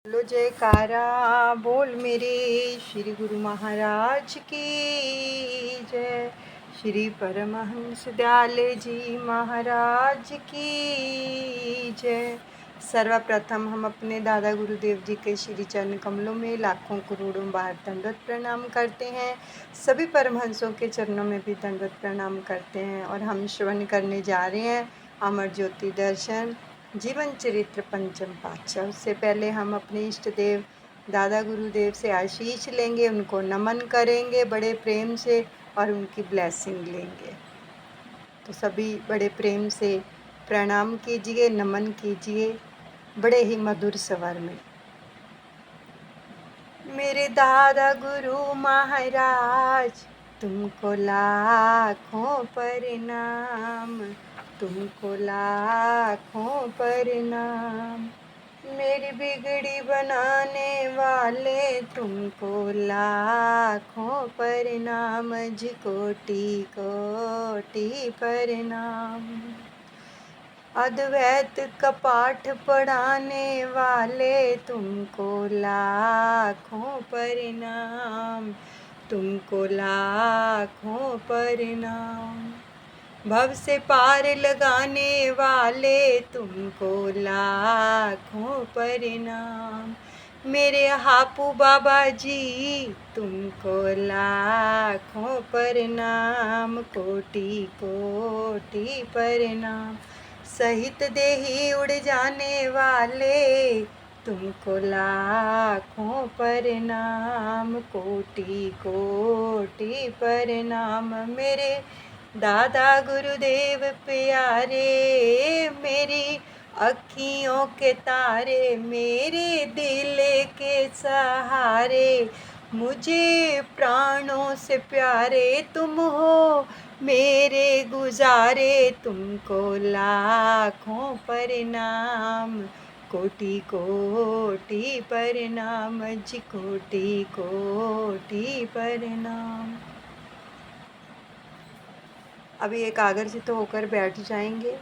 लो जयकारा बोल मेरे श्री गुरु महाराज की जय। श्री परमहंस दयाल जी महाराज की जय। सर्वप्रथम हम अपने दादा गुरुदेव जी के श्री चरण कमलों में लाखों करोड़ों बार दंडवत प्रणाम करते हैं। सभी परमहंसों के चरणों में भी दंडवत प्रणाम करते हैं। और हम श्रवण करने जा रहे हैं अमर ज्योति दर्शन जीवन चरित्र पंचम पातशाह। उससे पहले हम अपने इष्ट देव दादा गुरुदेव से आशीष लेंगे, उनको नमन करेंगे बड़े प्रेम से और उनकी ब्लेसिंग लेंगे। तो सभी बड़े प्रेम से प्रणाम कीजिए, नमन कीजिए बड़े ही मधुर स्वर में। मेरे दादा गुरु महाराज तुमको लाखों प्रणाम, तुमको लाखों प्रणाम। मेरी बिगड़ी बनाने वाले तुमको लाखों प्रणाम जी, कोटि कोटि प्रणाम। अद्वैत का पाठ पढ़ाने वाले तुमको लाखों प्रणाम, तुमको लाखों प्रणाम। भव से पार लगाने वाले तुमको लाखों प्रणाम। मेरे हापू बाबा जी तुमको लाखों प्रणाम, कोटि कोटि प्रणाम। सहित देही उड़ जाने वाले तुमको लाखों प्रणाम, कोटि कोटि प्रणाम। मेरे दादा गुरुदेव प्यारे, मेरी अखियों के तारे, मेरे दिल के सहारे, मुझे प्राणों से प्यारे तुम हो मेरे गुजारे। तुमको लाखों प्रणाम, कोटि कोटि प्रणाम जी, कोटि कोटि प्रणाम। अभी एकाग्रचित्त होकर बैठ जाएंगे,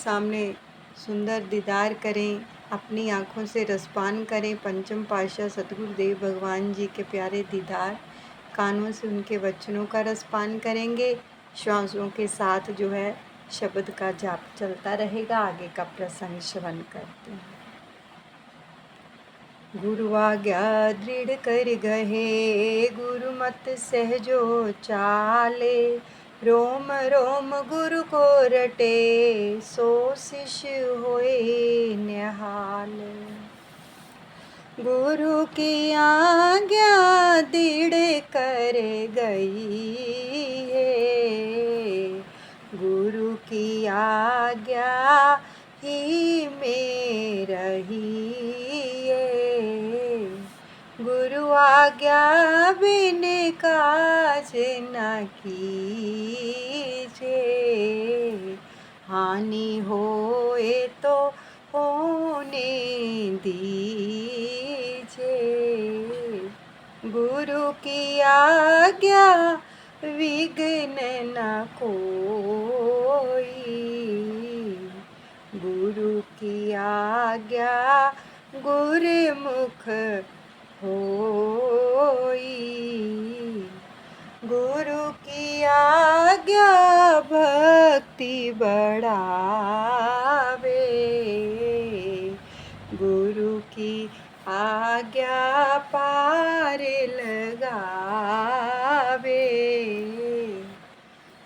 सामने सुंदर दीदार करें, अपनी आँखों से रसपान करें पंचम पातशाह सतगुरुदेव भगवान जी के प्यारे दीदार। कानों से उनके वचनों का रसपान करेंगे, श्वासों के साथ जो है शब्द का जाप चलता रहेगा। आगे का प्रसंग श्रवण करते हैं। गुरु आज्ञा दृढ़ कर गहे, गुरु मत सहजो चाले। रोम रोम गुरु को रटे, सो शिष्य होए निहाल। गुरु की आज्ञा दृढ़ कर गई है, गुरु की आज्ञा ही में रही है। गुरु आज्ञा बिन काज न कीजे, हानि होए तो होने दीजे। गुरु की आज्ञा विघ्न न कोई, गुरु की आज्ञा गुरुमुख होई। गुरु की आज्ञा भक्ति बढ़ावे, गुरु की आज्ञा पार लगावे।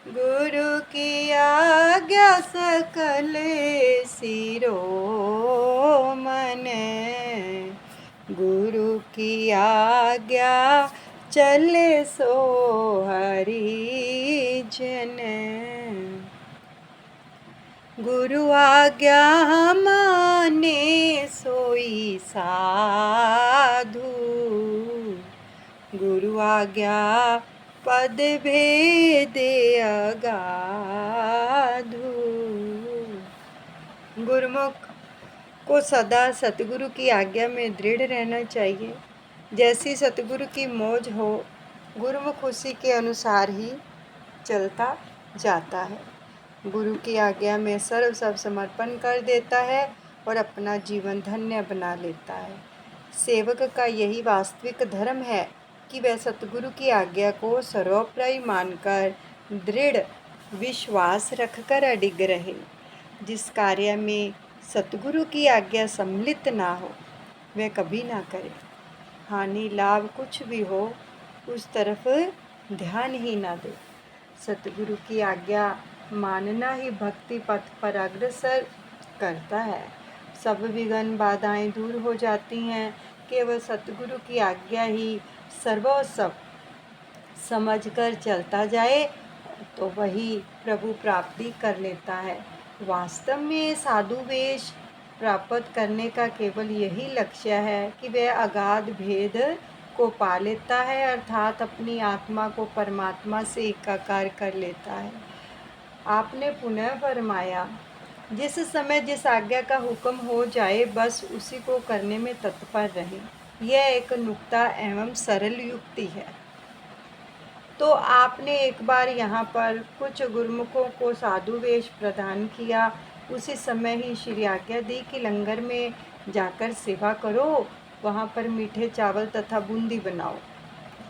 गुरु की आज्ञा सकल शिरोमन, गुरु की आज्ञा चले सो हरि जन। गुरु आज्ञा माने सोई साधु, गुरु आज्ञा पद भेद अगाधु। गुरुमुख को सदा सतगुरु की आज्ञा में दृढ़ रहना चाहिए। जैसी सतगुरु की मौज हो, गुरुमुख उसी के अनुसार ही चलता जाता है। गुरु की आज्ञा में सर्व सब समर्पण कर देता है और अपना जीवन धन्य बना लेता है। सेवक का यही वास्तविक धर्म है कि वह सतगुरु की आज्ञा को सर्वोपरि मानकर दृढ़ विश्वास रखकर अडिग रहे। जिस कार्य में सतगुरु की आज्ञा सम्मिलित ना हो वह कभी ना करे। हानि लाभ कुछ भी हो उस तरफ ध्यान ही ना दे। सतगुरु की आज्ञा मानना ही भक्ति पथ पर अग्रसर करता है। सब विघ्न बाधाएं दूर हो जाती हैं। केवल सतगुरु की आज्ञा ही सर्वोसव समझकर चलता जाए तो वही प्रभु प्राप्ति कर लेता है। वास्तव में साधु वेश प्राप्त करने का केवल यही लक्ष्य है कि वह अगाध भेद को पा लेता है, अर्थात अपनी आत्मा को परमात्मा से एकाकार कर लेता है। आपने पुनः फरमाया, जिस समय जिस आज्ञा का हुक्म हो जाए बस उसी को करने में तत्पर रहें। यह एक नुक्ता एवं सरल युक्ति है। तो आपने एक बार यहाँ पर कुछ गुरुमुखों को साधु वेश प्रदान किया। उसी समय ही श्री आज्ञा दी कि लंगर में जाकर सेवा करो, वहाँ पर मीठे चावल तथा बूंदी बनाओ।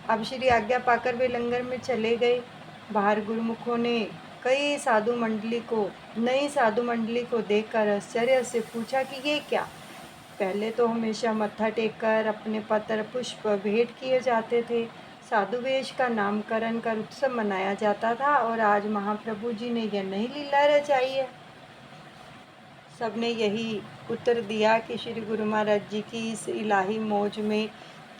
अब श्री आज्ञा पाकर वे लंगर में चले गए। बाहर गुरुमुखों ने नई साधु मंडली को देखकर आश्चर्य से पूछा कि ये क्या? पहले तो हमेशा मत्था टेककर अपने पत्र पुष्प भेंट किए जाते थे, साधु वेश का नामकरण कर उत्सव मनाया जाता था, और आज महाप्रभु जी ने यह नई लीला रचाई है। सबने यही उत्तर दिया कि श्री गुरु महाराज जी की इस इलाही मौज में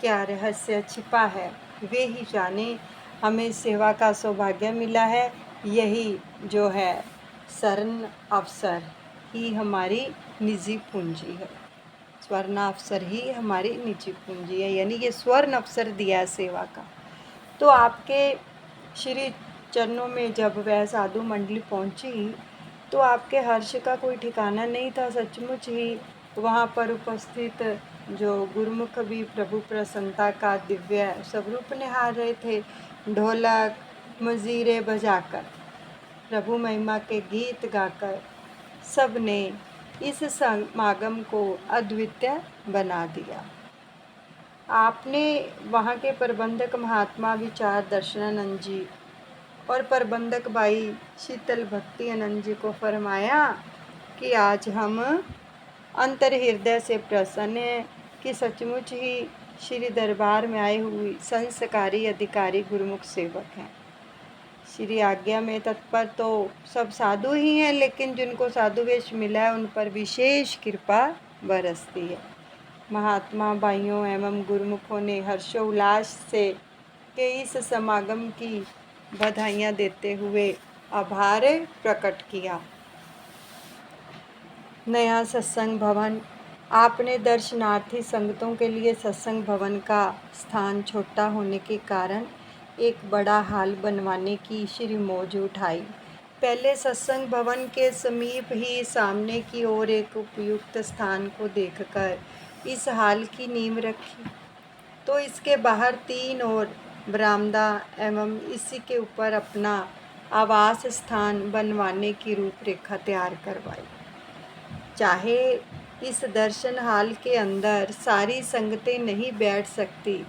क्या रहस्य छिपा है वे ही जाने। हमें सेवा का सौभाग्य मिला है, यही जो है स्वर्ण अवसर ही हमारी निजी पूंजी है। स्वर्ण अवसर ही हमारी निजी पूंजी है, यानी ये स्वर्ण अवसर दिया है सेवा का। तो आपके श्री चरणों में जब वह साधु मंडली पहुंची तो आपके हर्ष का कोई ठिकाना नहीं था। सचमुच ही वहाँ पर उपस्थित जो गुरुमुख भी प्रभु प्रसन्नता का दिव्य स्वरूप निहार रहे थे। ढोलक मजीरे बजाकर प्रभु महिमा के गीत गाकर सब ने इस समागम को अद्वितीय बना दिया। आपने वहाँ के प्रबंधक महात्मा विचार दर्शनानंद जी और प्रबंधक भाई शीतल भक्ति आनंद जी को फरमाया कि आज हम अंतर हृदय से प्रसन्न हैं कि सचमुच ही श्री दरबार में आए हुए संस्कारी अधिकारी गुरुमुख सेवक हैं। श्री आज्ञा में तत्पर तो सब साधु ही हैं, लेकिन जिनको साधु वेश मिला है उन पर विशेष कृपा बरसती है। महात्मा भाइयों एवं गुरुमुखों ने हर्षोल्लास से के इस समागम की बधाइयाँ देते हुए आभार प्रकट किया। नया सत्संग भवन। आपने दर्शनार्थी संगतों के लिए सत्संग भवन का स्थान छोटा होने के कारण एक बड़ा हाल बनवाने की श्री मौज उठाई। पहले सत्संग भवन के समीप ही सामने की ओर एक उपयुक्त स्थान को देखकर इस हाल की नींव रखी, तो इसके बाहर 3 और बरामदा एवं इसी के ऊपर अपना आवास स्थान बनवाने की रूपरेखा तैयार करवाई। चाहे इस दर्शन हाल के अंदर सारी संगतें नहीं बैठ सकती,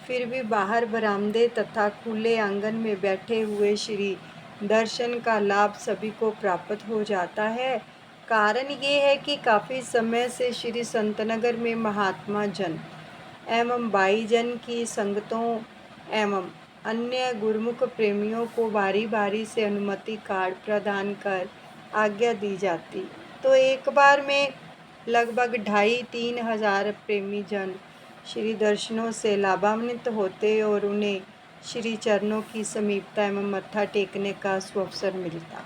फिर भी बाहर बरामदे तथा खुले आंगन में बैठे हुए श्री दर्शन का लाभ सभी को प्राप्त हो जाता है। कारण ये है कि काफ़ी समय से श्री संतनगर में महात्मा जन एवं भाई जन की संगतों एवं अन्य गुरुमुख प्रेमियों को बारी बारी से अनुमति कार्ड प्रदान कर आज्ञा दी जाती, तो एक बार में लगभग 2,500-3 हज़ार प्रेमी जन श्री दर्शनों से लाभान्वित होते और उन्हें श्री चरणों की समीपता एवं मत्था टेकने का सुअवसर मिलता।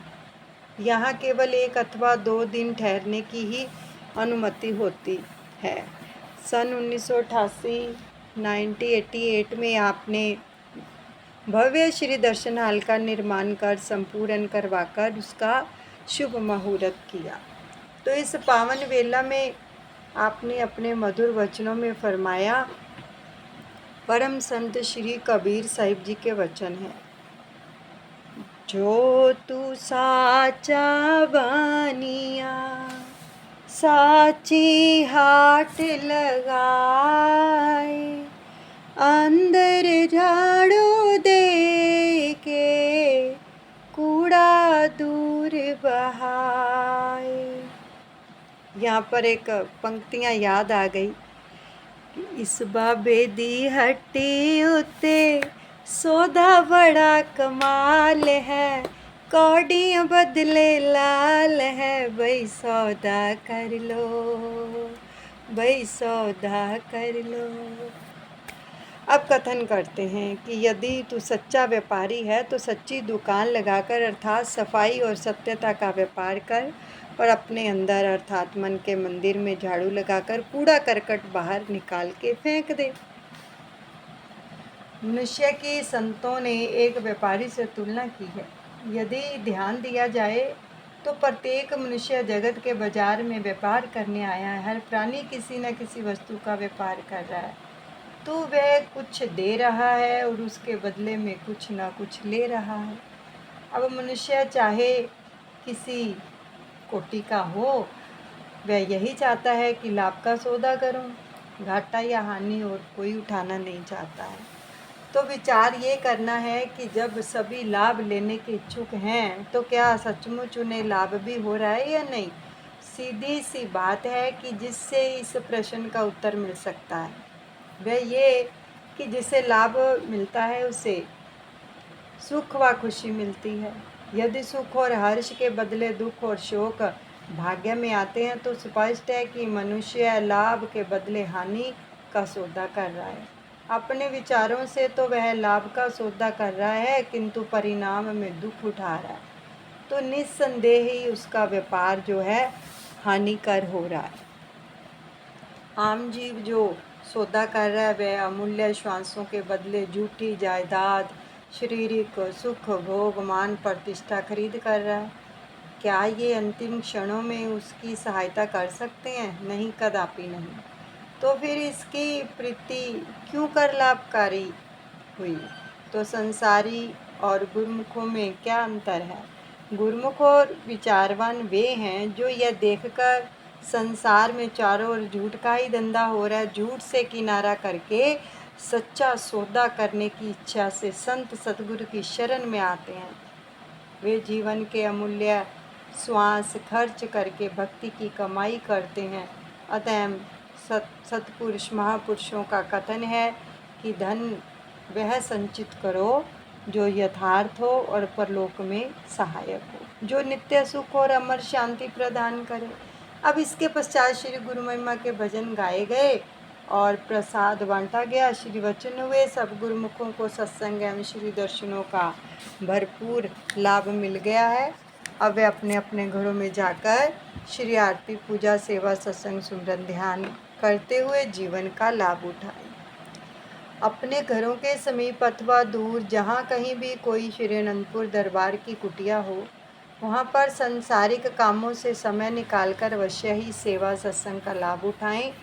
यहाँ केवल 1 अथवा 2 दिन ठहरने की ही अनुमति होती है। सन 1988 में आपने भव्य श्री दर्शन हाल का निर्माण कर संपूर्ण करवाकर उसका शुभ मुहूर्त किया। तो इस पावन वेला में आपने अपने मधुर वचनों में फरमाया, परम संत श्री कबीर साहिब जी के वचन हैं, जो तू साचा बानिया साची हाट लगाए, अंदर झाड़ू दे के कूड़ा दूर बहाए। यहाँ पर एक पंक्तियाँ याद आ गई कि इस बाबे दी हट्टी उत्ते सौदा बड़ा कमाल है, कौड़ियाँ बदले लाल है, बई सौदा कर लो, बई सौदा कर लो। अब कथन करते हैं कि यदि तू सच्चा व्यापारी है तो सच्ची दुकान लगाकर अर्थात सफाई और सत्यता का व्यापार कर, और अपने अंदर अर्थात मन के मंदिर में झाड़ू लगाकर कूड़ा करकट बाहर निकाल के फेंक दे। मनुष्य की संतों ने एक व्यापारी से तुलना की है। यदि ध्यान दिया जाए तो प्रत्येक मनुष्य जगत के बाजार में व्यापार करने आया है। हर प्राणी किसी न किसी वस्तु का व्यापार कर रहा है, तो वह कुछ दे रहा है और उसके बदले में कुछ ना कुछ ले रहा है। अब मनुष्य चाहे किसी कोटि का हो, वह यही चाहता है कि लाभ का सौदा करूं, घाटा या हानि और कोई उठाना नहीं चाहता है। तो विचार ये करना है कि जब सभी लाभ लेने के इच्छुक हैं तो क्या सचमुच उन्हें लाभ भी हो रहा है या नहीं। सीधी सी बात है कि जिससे इस प्रश्न का उत्तर मिल सकता है वह ये कि जिसे लाभ मिलता है उसे सुख व खुशी मिलती है। यदि सुख और हर्ष के बदले दुख और शोक भाग्य में आते हैं तो स्पष्ट है कि मनुष्य लाभ के बदले हानि का सौदा कर रहा है। अपने विचारों से तो वह लाभ का सौदा कर रहा है, किंतु परिणाम में दुख उठा रहा है, तो निस्संदेह ही उसका व्यापार जो है हानिकर हो रहा है। आम जीव जो सौदा कर रहा है वह अमूल्य श्वासों के बदले झूठी जायदाद, शारीरिक सुख, भोग, मान, प्रतिष्ठा खरीद कर रहा है। क्या ये अंतिम क्षणों में उसकी सहायता कर सकते हैं? नहीं, कदापि नहीं। तो फिर इसकी प्रीति क्यों कर लाभकारी हुई? तो संसारी और गुरुमुखों में क्या अंतर है? गुरुमुख और विचारवान वे हैं जो यह देखकर संसार में चारों ओर झूठ का ही धंधा हो रहा है, झूठ से किनारा करके सच्चा सौदा करने की इच्छा से संत सतगुरु की शरण में आते हैं। वे जीवन के अमूल्य श्वास खर्च करके भक्ति की कमाई करते हैं। अतः सतपुरुष महापुरुषों का कथन है कि धन वह संचित करो जो यथार्थ हो और परलोक में सहायक हो, जो नित्य सुख और अमर शांति प्रदान करे। अब इसके पश्चात श्री गुरु महिमा के भजन गाए गए और प्रसाद बांटा गया। श्री वचन हुए। सब गुरुमुखों को सत्संग एवं श्री दर्शनों का भरपूर लाभ मिल गया है। अब वे अपने अपने घरों में जाकर श्री आरती, पूजा, सेवा, सत्संग, सुमरन, ध्यान करते हुए जीवन का लाभ उठाएं। अपने घरों के समीप अथवा दूर जहाँ कहीं भी कोई श्री अनंतपुर दरबार की कुटिया हो, वहाँ पर संसारिक कामों से समय निकालकर अवश्य ही सेवा सत्संग का लाभ उठाएं।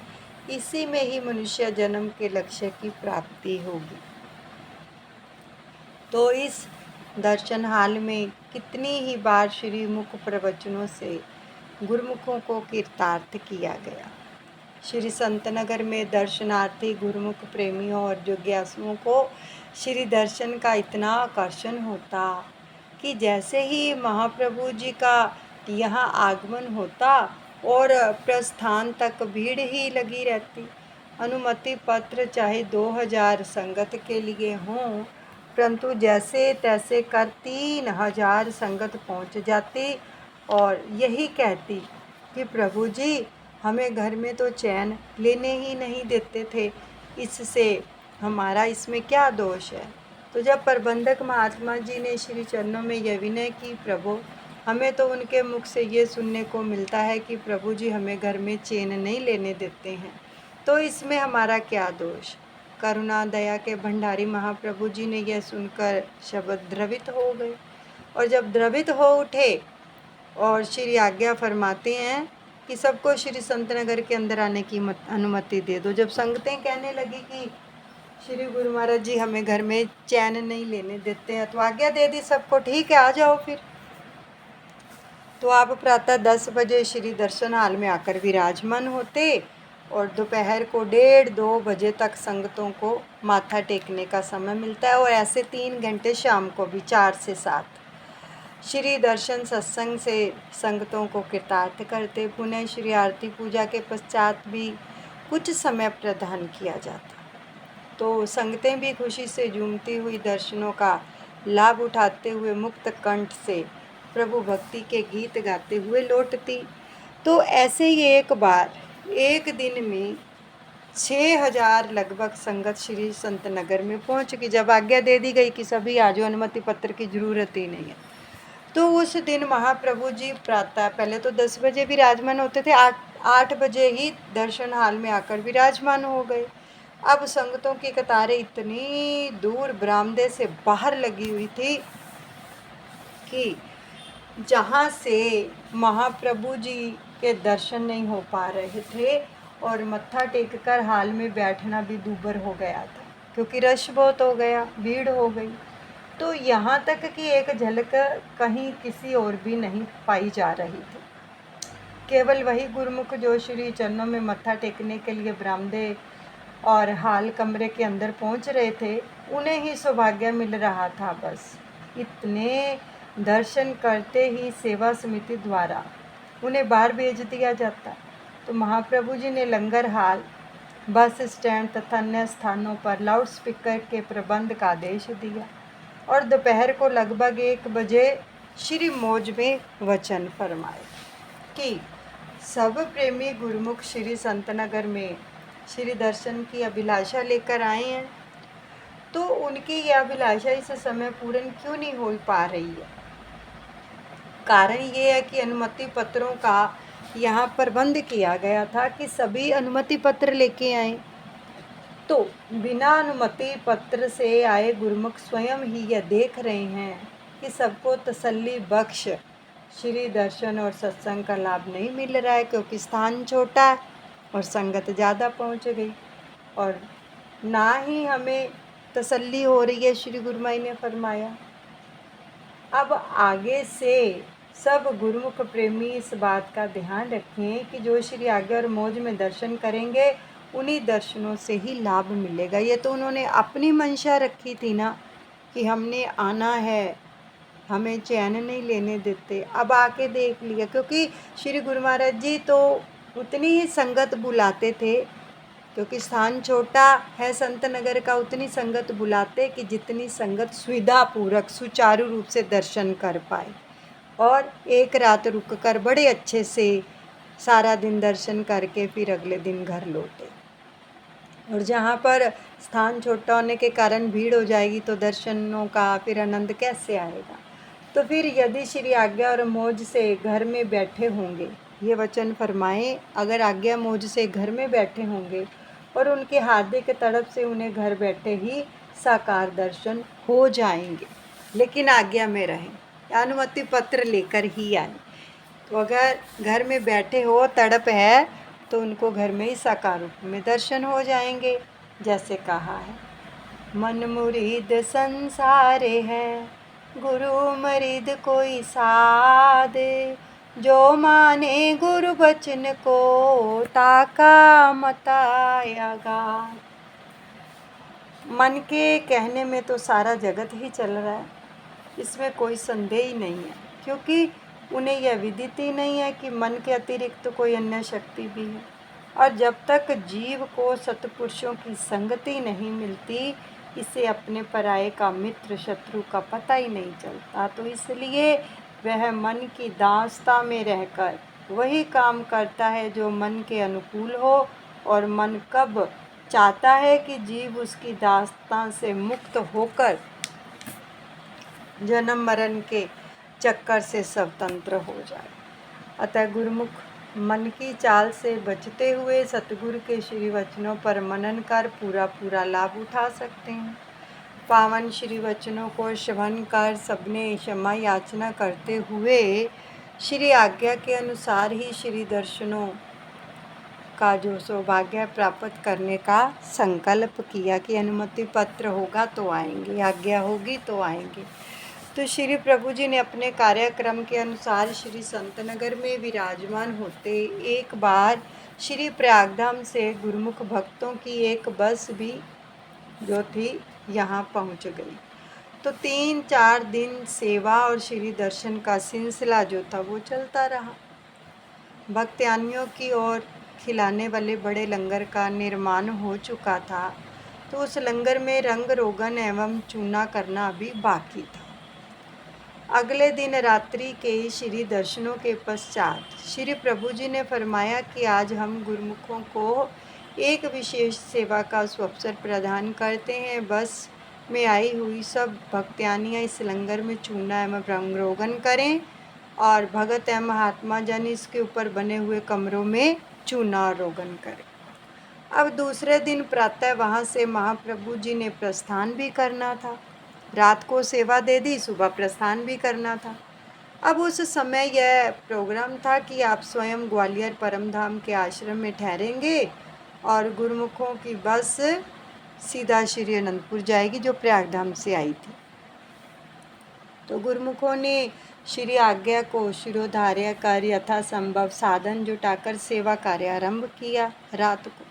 इसी में ही मनुष्य जन्म के लक्ष्य की प्राप्ति होगी। तो इस दर्शन हाल में कितनी ही बार श्री मुख प्रवचनों से गुरुमुखों को कीर्तार्थ किया गया। श्री संतनगर में दर्शनार्थी गुरुमुख प्रेमियों और जिज्ञासुओं को श्री दर्शन का इतना आकर्षण होता कि जैसे ही महाप्रभु जी का यहाँ आगमन होता और प्रस्थान तक भीड़ ही लगी रहती। अनुमति पत्र चाहे 2000 संगत के लिए हों, परंतु जैसे तैसे कर 3000 संगत पहुँच जाती और यही कहती कि प्रभु जी हमें घर में तो चैन लेने ही नहीं देते थे, इससे हमारा इसमें क्या दोष है। तो जब प्रबंधक महात्मा जी ने श्री चरणों में यह विनय की, प्रभु हमें तो उनके मुख से ये सुनने को मिलता है कि प्रभु जी हमें घर में चैन नहीं लेने देते हैं, तो इसमें हमारा क्या दोष। करुणा दया के भंडारी महाप्रभु जी ने यह सुनकर शब्द द्रवित हो गए, और जब द्रवित हो उठे और श्री आज्ञा फरमाते हैं कि सबको श्री संतनगर के अंदर आने की अनुमति दे दो। जब संगतें कहने लगी कि श्री गुरु महाराज जी हमें घर में चैन नहीं लेने देते हैं, तो आज्ञा दे दी सबको, ठीक है आ जाओ फिर। तो आप प्रातः 10 बजे श्री दर्शन हाल में आकर विराजमान होते और दोपहर को 1:30-2 बजे तक संगतों को माथा टेकने का समय मिलता है। और ऐसे 3 घंटे शाम को भी 4 से 7 श्री दर्शन सत्संग से संगतों को कृतार्थ करते। पुनः श्री आरती पूजा के पश्चात भी कुछ समय प्रदान किया जाता, तो संगतें भी खुशी से झूमती हुई दर्शनों का लाभ उठाते हुए मुक्त कंठ से प्रभु भक्ति के गीत गाते हुए लौटती। तो ऐसे ही एक बार एक दिन में 6000 लगभग संगत श्री संत नगर में पहुंच गई। जब आज्ञा दे दी गई कि सभी आ जाओ, अनुमति पत्र की जरूरत ही नहीं है, तो उस दिन महाप्रभु जी प्रातः पहले तो 10 बजे विराजमान होते थे, 8 बजे ही दर्शन हाल में आकर विराजमान हो गए। अब संगतों की कतारें इतनी दूर बरामदे से बाहर लगी हुई थी कि जहाँ से महाप्रभु जी के दर्शन नहीं हो पा रहे थे और मत्था टेक कर हाल में बैठना भी दूभर हो गया था, क्योंकि रश बहुत हो गया, भीड़ हो गई। तो यहाँ तक कि एक झलक कहीं किसी और भी नहीं पाई जा रही थी। केवल वही गुरुमुख जो श्री चरणों में मत्था टेकने के लिए बरामदे और हाल कमरे के अंदर पहुँच रहे थे, उन्हें ही सौभाग्य मिल रहा था। बस इतने दर्शन करते ही सेवा समिति द्वारा उन्हें बाहर भेज दिया जाता। तो महाप्रभु जी ने लंगर हाल, बस स्टैंड तथा अन्य स्थानों पर लाउड स्पीकर के प्रबंध का आदेश दिया और दोपहर को लगभग 1 बजे श्री मौज में वचन फरमाए कि सब प्रेमी गुरुमुख श्री संतनगर में श्री दर्शन की अभिलाषा लेकर आए हैं, तो उनकी यह अभिलाषा इस समय पूर्ण क्यों नहीं हो पा रही है। कारण ये है कि अनुमति पत्रों का यहाँ प्रबंध किया गया था कि सभी अनुमति पत्र लेके आए, तो बिना अनुमति पत्र से आए गुरुमुख स्वयं ही यह देख रहे हैं कि सबको तसल्ली बख्श श्री दर्शन और सत्संग का लाभ नहीं मिल रहा है, क्योंकि स्थान छोटा है और संगत ज़्यादा पहुँच गई और ना ही हमें तसल्ली हो रही है। श्री गुरुमाई ने फरमाया अब आगे से सब गुरुमुख प्रेमी इस बात का ध्यान रखें कि जो श्री आज्ञा और मौज में दर्शन करेंगे उन्हीं दर्शनों से ही लाभ मिलेगा। ये तो उन्होंने अपनी मंशा रखी थी ना कि हमने आना है, हमें चैन नहीं लेने देते। अब आके देख लिया, क्योंकि श्री गुरु महाराज जी तो उतनी ही संगत बुलाते थे, क्योंकि स्थान छोटा है संत नगर का, उतनी संगत बुलाते कि जितनी संगत सुविधापूर्वक सुचारू रूप से दर्शन कर पाए और एक रात रुक कर बड़े अच्छे से सारा दिन दर्शन करके फिर अगले दिन घर लौटे। और जहाँ पर स्थान छोटा होने के कारण भीड़ हो जाएगी तो दर्शनों का फिर आनंद कैसे आएगा। तो फिर यदि श्री आज्ञा और मौज से घर में बैठे होंगे, ये वचन फरमाए, अगर आज्ञा मौज से घर में बैठे होंगे और उनके हार्दिक तड़प से उन्हें घर बैठे ही साकार दर्शन हो जाएंगे, लेकिन आज्ञा में रहें, अनुमति पत्र लेकर ही आए। तो अगर घर में बैठे हो, तड़प है, तो उनको घर में ही साकार रूप में दर्शन हो जाएंगे। जैसे कहा है, मन मुरीद संसारे है, गुरु मरीद कोई साधे, जो माने गुरु बचन को, ताका मताया गा। मन के कहने में तो सारा जगत ही चल रहा है, इसमें कोई संदेह ही नहीं है, क्योंकि उन्हें यह विदित ही नहीं है कि मन के अतिरिक्त तो कोई अन्य शक्ति भी है। और जब तक जीव को सत्पुरुषों की संगति नहीं मिलती, इसे अपने पराये का मित्र शत्रु का पता ही नहीं चलता। तो इसलिए वह मन की दास्ता में रहकर वही काम करता है जो मन के अनुकूल हो, और मन कब चाहता है कि जीव उसकी दास्ता से मुक्त होकर जन्म मरण के चक्कर से स्वतंत्र हो जाए। अतः गुरुमुख मन की चाल से बचते हुए सतगुरु के श्री वचनों पर मनन कर पूरा लाभ उठा सकते हैं। पावन श्री वचनों को श्रवण कर सबने क्षमा याचना करते हुए श्री आज्ञा के अनुसार ही श्री दर्शनों का जो सौभाग्य प्राप्त करने का संकल्प किया कि अनुमति पत्र होगा तो आएंगे, आज्ञा होगी तो आएंगे। तो तो श्री प्रभु जी ने अपने कार्यक्रम के अनुसार श्री संतनगर में विराजमान होते एक बार श्री प्रयागधाम से गुरुमुख भक्तों की एक बस भी जो थी यहाँ पहुँच गई। तो 3-4 दिन सेवा और श्री दर्शन का सिलसिला जो था वो चलता रहा। भक्तयानियों की ओर खिलाने वाले बड़े लंगर का निर्माण हो चुका था, तो उस लंगर में रंग रोगन एवं चूना करना अभी बाकी था। अगले दिन रात्रि के श्री दर्शनों के पश्चात श्री प्रभु जी ने फरमाया कि आज हम गुरुमुखों को एक विशेष सेवा का अवसर प्रदान करते हैं। बस में आई हुई सब भक्तयानियाँ इस लंगर में चूना एवं रंग रोगन करें और भगत एवं महात्मा जन इसके ऊपर बने हुए कमरों में चूना और रोगन करें। अब दूसरे दिन प्रातः वहाँ से महाप्रभु जी ने प्रस्थान भी करना था। रात को सेवा दे दी, सुबह प्रस्थान भी करना था। अब उस समय यह प्रोग्राम था कि आप स्वयं ग्वालियर परमधाम के आश्रम में ठहरेंगे और गुरुमुखों की बस सीधा श्री अनंतपुर जाएगी जो प्रयागधाम से आई थी। तो गुरुमुखों ने श्री आज्ञा को शिरोधार्य कर यथासंभव साधन जुटाकर सेवा कार्य आरंभ किया। रात को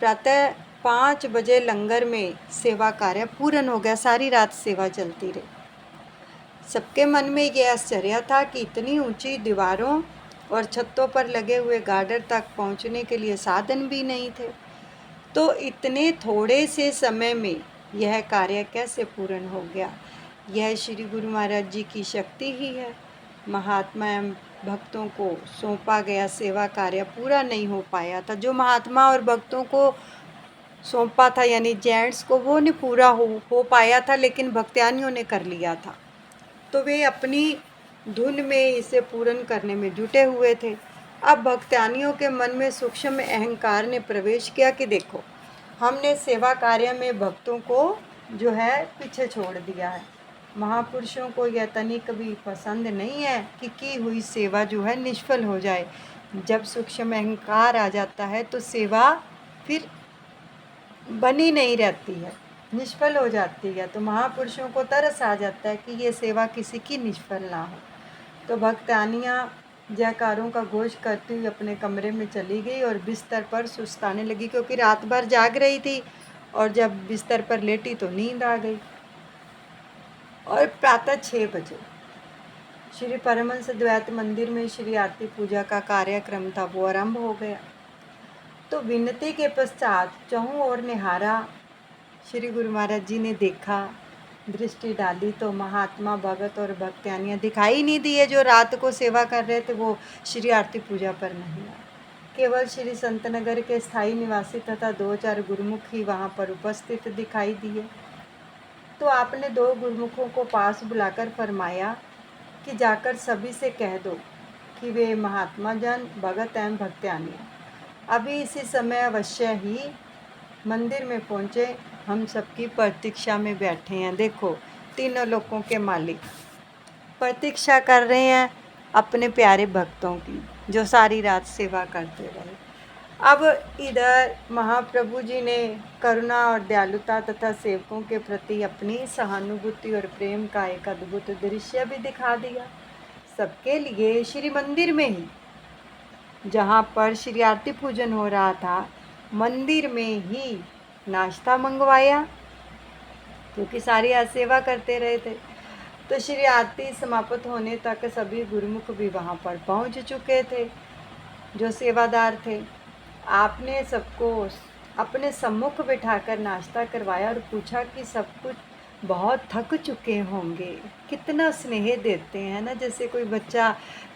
प्रातः 5 बजे लंगर में सेवा कार्य पूर्ण हो गया। सारी रात सेवा चलती रही। सबके मन में यह आश्चर्य था कि इतनी ऊंची दीवारों और छतों पर लगे हुए गार्डर तक पहुंचने के लिए साधन भी नहीं थे, तो इतने थोड़े से समय में यह कार्य कैसे पूर्ण हो गया। यह श्री गुरु महाराज जी की शक्ति ही है। महात्मा एवं भक्तों को सौंपा गया सेवा कार्य पूरा नहीं हो पाया था। जो महात्मा और भक्तों को सौंपा था यानी जेंट्स को, वो नहीं पूरा हो पाया था, लेकिन भक्तयानियों ने कर लिया था। तो वे अपनी धुन में इसे पूर्ण करने में जुटे हुए थे। अब भक्तयानियों के मन में सूक्ष्म अहंकार ने प्रवेश किया कि देखो, हमने सेवा कार्य में भक्तों को जो है पीछे छोड़ दिया है। महापुरुषों को यह तनिक भी पसंद नहीं है कि की हुई सेवा जो है निष्फल हो जाए। जब सूक्ष्म अहंकार आ जाता है तो सेवा फिर बनी नहीं रहती है, निष्फल हो जाती है। तो महापुरुषों को तरस आ जाता है कि ये सेवा किसी की निष्फल ना हो। तो भक्तयानियाँ जयकारों का घोष करती हुई अपने कमरे में चली गई और बिस्तर पर सुस्ताने लगी, क्योंकि रात भर जाग रही थी और जब बिस्तर पर लेटी तो नींद आ गई। और प्रातः 6 बजे श्री परमहंस द्वैत मंदिर में श्री आरती पूजा का कार्यक्रम था, वो आरंभ हो गया। तो विनती के पश्चात चहुं ओर निहारा। श्री गुरु महाराज जी ने देखा, दृष्टि डाली तो महात्मा भगत और भक्तयानियाँ दिखाई नहीं दिए। जो रात को सेवा कर रहे थे वो श्री आरती पूजा पर नहीं आए। केवल श्री संतनगर के स्थायी निवासी तथा 2-4 गुरुमुख ही वहाँ पर उपस्थित दिखाई दिए। तो आपने 2 गुरुमुखों को पास बुलाकर फरमाया कि जाकर सभी से कह दो कि वे महात्मा जन भगत एवं भक्तयानियाँ अभी इसी समय अवश्य ही मंदिर में पहुँचे, हम सबकी प्रतीक्षा में बैठे हैं। देखो, तीनों लोगों के मालिक प्रतीक्षा कर रहे हैं अपने प्यारे भक्तों की, जो सारी रात सेवा करते रहे। अब इधर महाप्रभु जी ने करुणा और दयालुता तथा सेवकों के प्रति अपनी सहानुभूति और प्रेम का एक अद्भुत दृश्य भी दिखा दिया सबके लिए। श्री मंदिर में ही, जहाँ पर श्री आरती पूजन हो रहा था, मंदिर में ही नाश्ता मंगवाया, क्योंकि सारी आज सेवा करते रहे थे। तो श्री आरती समाप्त होने तक सभी गुरुमुख भी वहाँ पर पहुँच चुके थे जो सेवादार थे। आपने सबको अपने सम्मुख बिठाकर नाश्ता करवाया और पूछा कि सब कुछ बहुत थक चुके होंगे। कितना स्नेह देते हैं ना, जैसे कोई बच्चा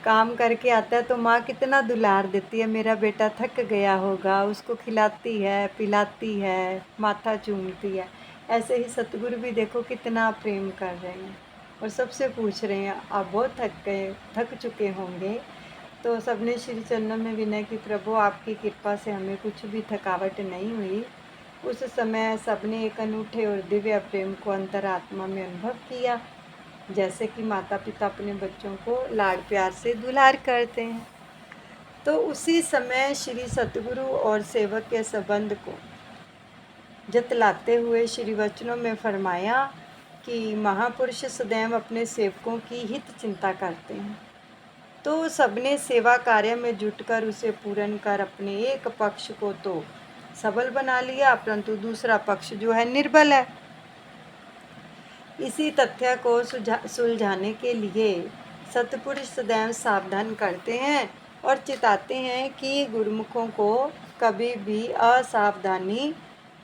काम करके आता है तो माँ कितना दुलार देती है, मेरा बेटा थक गया होगा, उसको खिलाती है, पिलाती है, माथा चूमती है। ऐसे ही सतगुरु भी देखो कितना प्रेम कर रहे हैं और सबसे पूछ रहे हैं आप बहुत थक चुके होंगे। तो सबने श्री चरणों में विनय की, प्रभु आपकी कृपा से हमें कुछ भी थकावट नहीं हुई। उस समय सबने एक अनूठे और दिव्य प्रेम को अंतरात्मा में अनुभव किया, जैसे कि माता पिता अपने बच्चों को लाड़ प्यार से दुलार करते हैं। तो उसी समय श्री सतगुरु और सेवक के संबंध को जतलाते हुए श्री वचनों में फरमाया कि महापुरुष सदैव अपने सेवकों की हित चिंता करते हैं। तो सबने सेवा कार्य में जुटकर उसे पूर्ण कर अपने एक पक्ष को तो सबल बना लिया, परंतु दूसरा पक्ष जो है निर्बल है। इसी तथ्य को सुलझाने के लिए सतपुरुष सदैव सावधान करते हैं और चिताते हैं कि गुरुमुखों को कभी भी असावधानी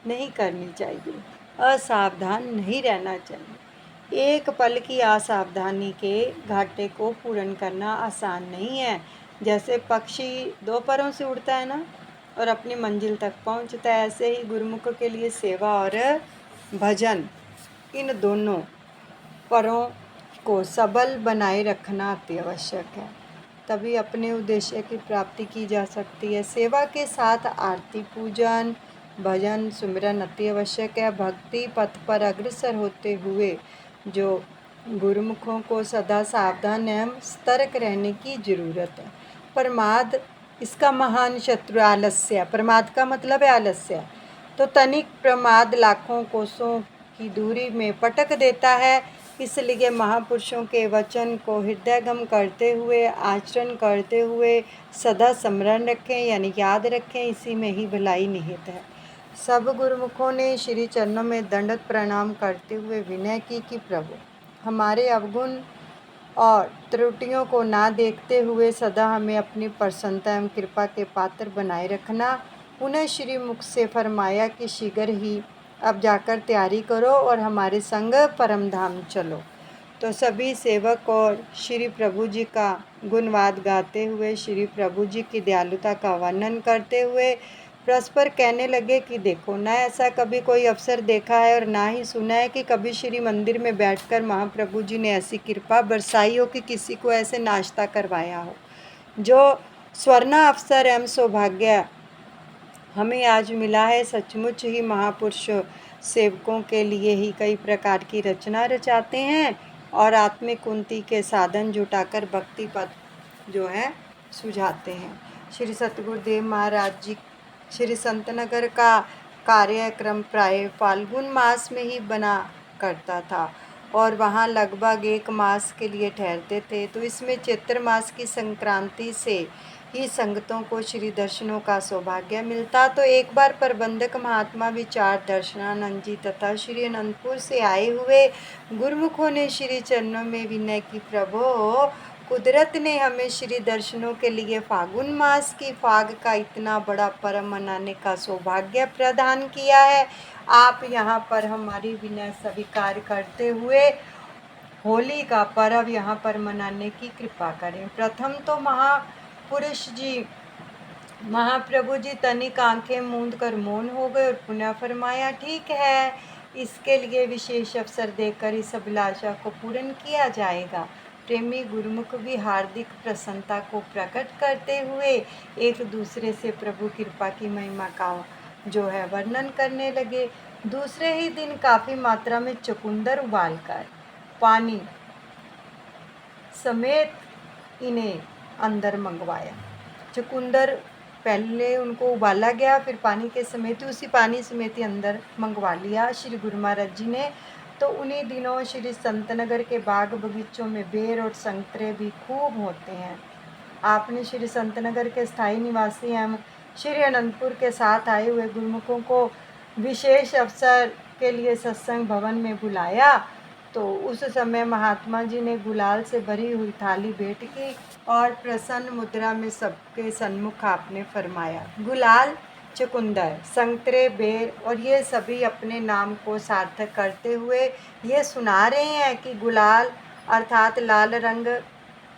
नहीं करनी चाहिए, असावधान नहीं रहना चाहिए। एक पल की असावधानी के घाटे को पूर्ण करना आसान नहीं है। जैसे पक्षी दो परों से उड़ता है ना और अपनी मंजिल तक पहुंचता है, ऐसे ही गुरुमुखों के लिए सेवा और भजन, इन दोनों परों को सबल बनाए रखना अति आवश्यक है। तभी अपने उद्देश्य की प्राप्ति की जा सकती है। सेवा के साथ आरती, पूजन, भजन, सुमिरन अति आवश्यक है। भक्ति पथ पर अग्रसर होते हुए जो गुरुमुखों को सदा सावधान एवं सतर्क रहने की जरूरत है। प्रमाद इसका महान शत्रु आलस्य। प्रमाद का मतलब है आलस्य। तो तनिक प्रमाद लाखों कोसों की दूरी में पटक देता है। इसलिए महापुरुषों के वचन को हृदयगम करते हुए, आचरण करते हुए सदा स्मरण रखें, यानी याद रखें। इसी में ही भलाई निहित है। सब गुरुमुखों ने श्री चरणों में दंडवत प्रणाम करते हुए विनय की कि प्रभु, हमारे अवगुण और त्रुटियों को ना देखते हुए सदा हमें अपनी प्रसन्नता एवं कृपा के पात्र बनाए रखना। उन्हें श्री मुख से फरमाया कि शीघ्र ही अब जाकर तैयारी करो और हमारे संग परम धाम चलो। तो सभी सेवक और श्री प्रभु जी का गुणवाद गाते हुए, श्री प्रभु जी की दयालुता का वर्णन करते हुए परस्पर कहने लगे कि देखो, ना ऐसा कभी कोई अवसर देखा है और ना ही सुना है कि कभी श्री मंदिर में बैठकर महाप्रभु जी ने ऐसी कृपा बरसाई हो कि किसी को ऐसे नाश्ता करवाया हो। जो स्वर्ण अवसर एवं सौभाग्य हमें आज मिला है, सचमुच ही महापुरुष सेवकों के लिए ही कई प्रकार की रचना रचाते हैं और आत्मिक उन्नति के साधन जुटाकर भक्ति पथ जो है सुझाते हैं। श्री सतगुरुदेव महाराज जी श्री संतनगर का कार्यक्रम प्राय फाल्गुन मास में ही बना करता था और वहाँ लगभग 1 मास के लिए ठहरते थे। तो इसमें चैत्र मास की संक्रांति से ही संगतों को श्री दर्शनों का सौभाग्य मिलता। तो एक बार प्रबंधक महात्मा विचार दर्शनानंद जी तथा श्री अनंतपुर से आए हुए गुरुमुखों ने श्री चरणों में विनय की, प्रभु, कुदरत ने हमें श्री दर्शनों के लिए फागुन मास की फाग का इतना बड़ा पर्व मनाने का सौभाग्य प्रदान किया है। आप यहाँ पर हमारी विनय स्वीकार करते हुए होली का पर्व यहाँ पर मनाने की कृपा करें। प्रथम तो महापुरुष जी महाप्रभु जी तनिक आंखें मूंद कर मौन हो गए और पुनः फरमाया, ठीक है, इसके लिए विशेष अवसर देकर इस अभिलाषा को पूर्ण किया जाएगा। प्रेमी गुरुमुख भी हार्दिक प्रसन्नता को प्रकट करते हुए एक दूसरे से प्रभु कृपा की महिमा का जो है वर्णन करने लगे। दूसरे ही दिन काफ़ी मात्रा में चुकंदर उबालकर पानी समेत इन्हें अंदर मंगवाया। चुकंदर पहले उनको उबाला गया, फिर पानी के समेत उसी पानी समेत ही अंदर मंगवा लिया श्री गुरु महाराज जी ने। तो उन्हीं दिनों श्री संतनगर के बाग बगीचों में बेर और संतरे भी खूब होते हैं। आपने श्री संतनगर के स्थायी निवासी एवं श्री अनंतपुर के साथ आए हुए गुरुमुखों को विशेष अवसर के लिए सत्संग भवन में बुलाया। तो उस समय महात्मा जी ने गुलाल से भरी हुई थाली भेंट की और प्रसन्न मुद्रा में सबके सन्मुख आपने फरमाया, गुलाल, चुकंदर, संतरे, बेर और ये सभी अपने नाम को सार्थक करते हुए ये सुना रहे हैं कि गुलाल अर्थात लाल रंग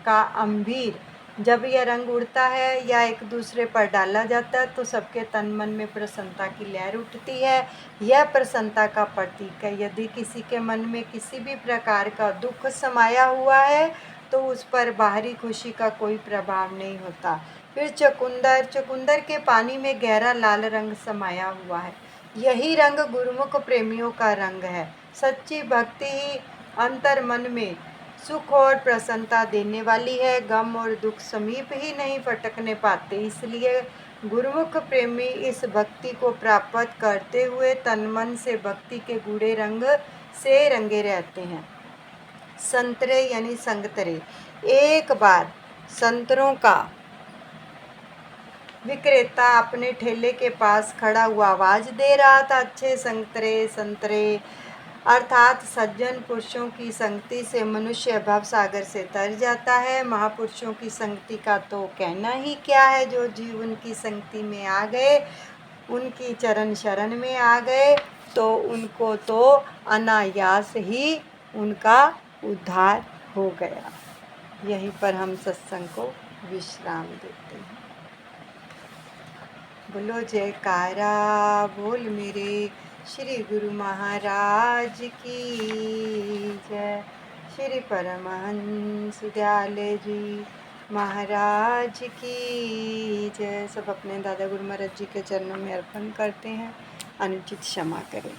का अम्बीर, जब यह रंग उड़ता है या एक दूसरे पर डाला जाता है तो सबके तन मन में प्रसन्नता की लहर उठती है। यह प्रसन्नता का प्रतीक है। यदि किसी के मन में किसी भी प्रकार का दुख समाया हुआ है तो उस पर बाहरी खुशी का कोई प्रभाव नहीं होता। फिर चुकंदर के पानी में गहरा लाल रंग समाया हुआ है। यही रंग गुरुमुख प्रेमियों का रंग है। सच्ची भक्ति ही अंतर मन में सुख और प्रसन्नता देने वाली है। गम और दुख समीप ही नहीं फटकने पाते। इसलिए गुरुमुख प्रेमी इस भक्ति को प्राप्त करते हुए तन मन से भक्ति के गूढ़े रंग से रंगे रहते हैं। संतरे यानी संगतरे। एक बार संतरों का विक्रेता अपने ठेले के पास खड़ा हुआ आवाज दे रहा था, अच्छे संतरे संतरे। अर्थात सज्जन पुरुषों की संगति से मनुष्य भव सागर से तर जाता है। महापुरुषों की संगति का तो कहना ही क्या है। जो जीव उनकी संगति में आ गए, उनकी चरण शरण में आ गए, तो उनको तो अनायास ही उनका उद्धार हो गया। यहीं पर हम सत्संग को विश्राम देते हैं। बोलो जयकारा बोल मेरे श्री गुरु महाराज की जय। श्री परमहंस दयाले जी महाराज की जय। सब अपने दादा गुरु महाराज जी के चरणों में अर्पण करते हैं। अनुचित क्षमा करें।